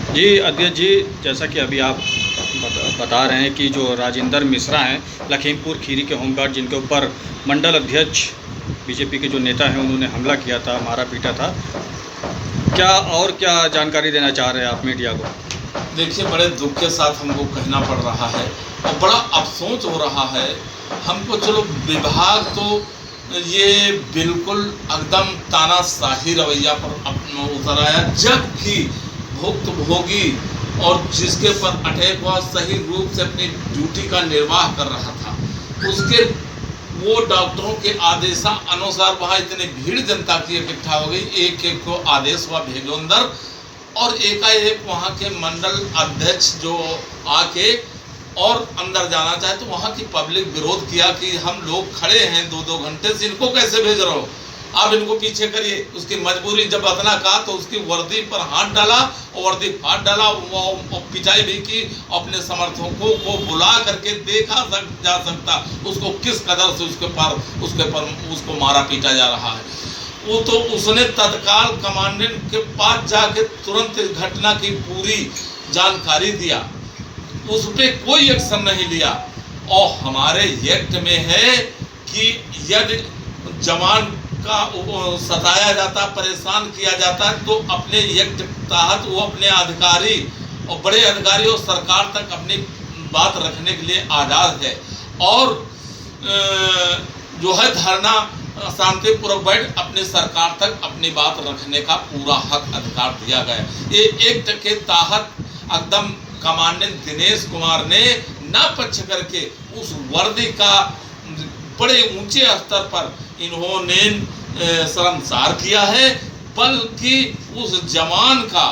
जी अध्यक्ष जी, जैसा कि अभी आप बता रहे हैं कि जो राजेंद्र मिश्रा हैं लखीमपुर खीरी के होमगार्ड, जिनके ऊपर मंडल अध्यक्ष बीजेपी के जो नेता हैं उन्होंने हमला किया था, मारा पीटा था, क्या और क्या जानकारी देना चाह रहे हैं आप मीडिया को? देखिए, बड़े दुख के साथ हमको कहना पड़ रहा है और बड़ा अफसोस हो रहा है हमको। चलो, विभाग तो ये बिल्कुल एकदम तानाशाही रवैया पर उतर आया, जबकि भुक्तभोगी और जिसके पर अटैक हुआ सही रूप से अपनी ड्यूटी का निर्वाह कर रहा था, उसके वो डॉक्टरों के आदेशानुसार वहाँ इतनी भीड़ जनता की इकट्ठा हो गई, एक एक को आदेश हुआ भेजो अंदर, और एकाएक वहाँ के मंडल अध्यक्ष जो आके और अंदर जाना चाहे तो वहाँ की पब्लिक विरोध किया कि हम लोग खड़े हैं 2-2 घंटे से, इनको कैसे भेज रहे हो, आप इनको पीछे करिए। उसकी मजबूरी जब इतना कहा तो उसकी वर्दी पर हाथ डाला और वर्दी फाड़ डाला, वो पिटाई भी की। अपने समर्थकों को बुला करके देखा जा सकता उसको किस कदर से उसके पर उसको मारा पीटा जा रहा है। वो तो उसने तत्काल कमांडेंट के पास जाके तुरंत इस घटना की पूरी जानकारी दिया, उस पर कोई एक्शन नहीं लिया। और हमारे एक्ट में है कि यदि जवान का सताया जाता, परेशान किया जाता है तो अपने एक्ट तहत वो अपने अधिकारी और बड़े अधिकारी और सरकार तक अपनी बात रखने के लिए आज़ाद है। और जो है धरना शांतिपूर्वक बैठ अपने सरकार तक अपनी बात रखने का पूरा हक अधिकार दिया गया। ये एक्ट के तहत एकदम कमांडेंट दिनेश कुमार ने न पक्ष करके उस वर्दी का बड़े ऊंचे स्तर पर इन्होंने शर्मसार किया है, बल्कि उस जवान का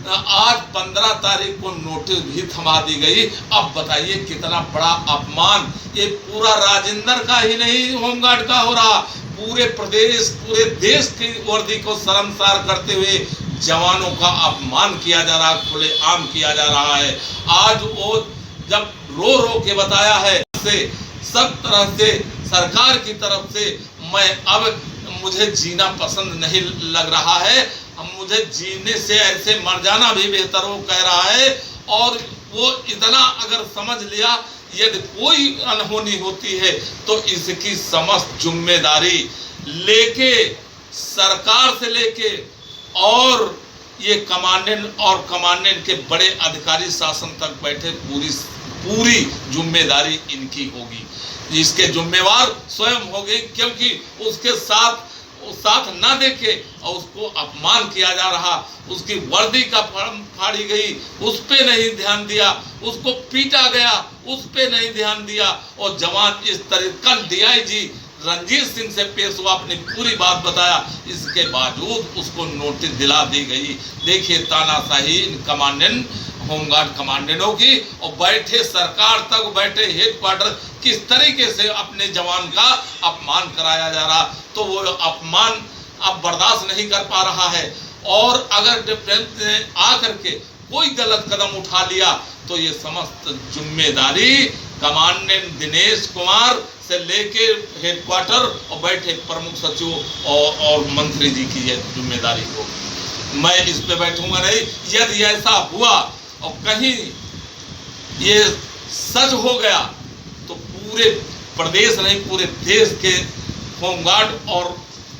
आज 15 तारीख को नोटिस भी थमा दी गई। अब बताइए कितना बड़ा अपमान ये पूरा राजेंद्र का ही नहीं होमगार्ड का हो रहा, पूरे प्रदेश पूरे देश की वर्दी को शर्मसार करते हुए जवानों का अपमान किया जा रहा, खुले आम किया जा रहा है। आज वो जब रो रो के बताया है से सब तरह से सरकार की तरफ से मैं अब मुझे जीना पसंद नहीं लग रहा है, मुझे जीने से ऐसे मर जाना भी बेहतर हो कह रहा है। और वो इतना अगर समझ लिया यदि कोई अनहोनी होती है तो इसकी समस्त जिम्मेदारी लेके सरकार से लेके और ये कमांडेंट के बड़े अधिकारी शासन तक बैठे पूरी जिम्मेदारी इनकी होगी, इसके जिम्मेवार स्वयं होंगे, क्योंकि उसके साथ ना देके और उसको अपमान किया जा रहा, उसकी वर्दी का फाड़ी गई, उस पे नहीं ध्यान दिया, उसको पीटा गया, उस पे नहीं ध्यान दिया। और जवान इस तरह कल डीआईजी रंजीत सिंह से पेश हुआ, अपनी पूरी बात बताया, इसके बावजूद उसको नोटिस दिला दी गई। देखिए तानाशाही कमांडेंट होमगार्ड कमांडेंटों की, और बैठे सरकार तक बैठे हेडक्वार्टर किस तरीके से अपने जवान का अपमान कराया जा रहा, तो वो अपमान अब बर्दाश्त नहीं कर पा रहा है। और अगर डिफेंस ने आकर के कोई गलत कदम उठा लिया तो ये समस्त जिम्मेदारी कमांडेंट दिनेश कुमार से लेके हेडक्वार्टर और बैठे प्रमुख सचिव और मंत्री जी की ये जिम्मेदारी होगी। मैं इस पे बैठूंगा नहीं। यदि ऐसा हुआ और कहीं ये सच हो गया तो पूरे प्रदेश नहीं पूरे देश के होमगार्ड और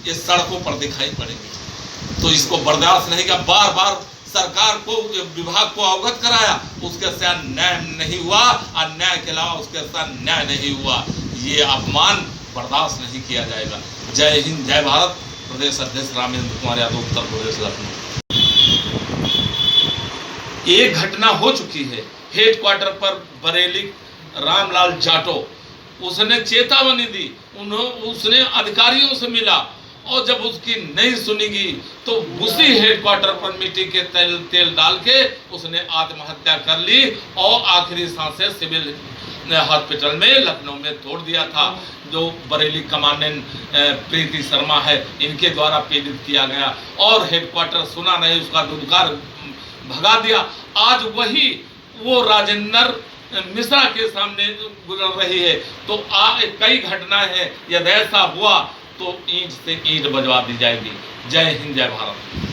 ये सड़कों पर दिखाई पड़ेंगे। तो इसको बर्दाश्त नहीं किया, बार बार सरकार को विभाग को अवगत कराया, उसके साथ न्याय नहीं हुआ, और न्याय के अलावा उसके साथ न्याय नहीं हुआ। ये अपमान बर्दाश्त नहीं किया जाएगा। जय हिंद, जय भारत। प्रदेश अध्यक्ष रामेंद्र कुमार यादव, उत्तर प्रदेश, लखनऊ। एक घटना हो चुकी है हेडक्वार्टर पर, बरेली रामलाल जाटो, उसने चेतावनी दी, उसने अधिकारियों से मिला, और जब उसकी नहीं सुनेगी तो उसी हेडक्वार्टर पर मिट्टी के तेल डाल के उसने आत्महत्या कर ली और आखिरी सांसें सिविल हॉस्पिटल में लखनऊ में तोड़ दिया था। जो बरेली कमांडेंट प्रीति शर्मा है, इनके द्वारा पीड़ित किया गया, और हेडक्वार्टर सुना नहीं, उसका दुदकार भगा दिया। आज वही वो राजेंद्र मिश्रा के सामने गुजर रही है। तो कई घटनाएं हैं, यदि ऐसा हुआ तो ईंट से ईंट बजवा दी जाएगी। जय हिंद, जय भारत।